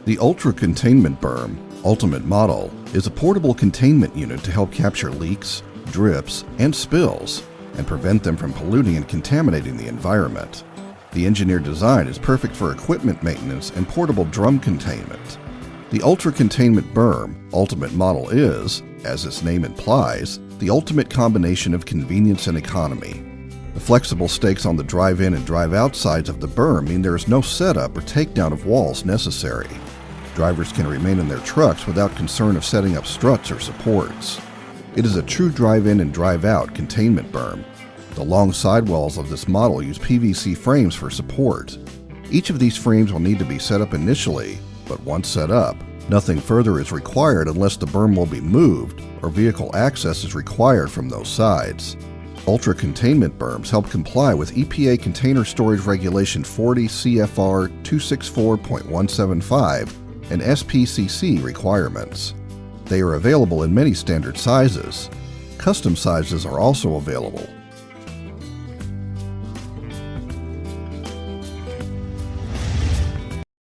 The Ultra-Containment Berm, Ultimate Model, is a portable containment unit to help capture leaks, drips, and spills, and prevent them from polluting and contaminating the environment. The engineered design is perfect for equipment maintenance and portable drum containment. The Ultra-Containment Berm, Ultimate Model is, as its name implies, the ultimate combination of convenience and economy. The flexible stakes on the drive-in and drive-out sides of the berm mean there is no setup or takedown of walls necessary. Drivers can remain in their trucks without concern of setting up struts or supports. It is a true drive-in and drive-out containment berm. The long sidewalls of this model use PVC frames for support. Each of these frames will need to be set up initially, but once set up, nothing further is required unless the berm will be moved or vehicle access is required from those sides. Ultra-containment berms help comply with EPA Container Storage Regulation 40 CFR 264.175 and SPCC requirements. They are available in many standard sizes. Custom sizes are also available.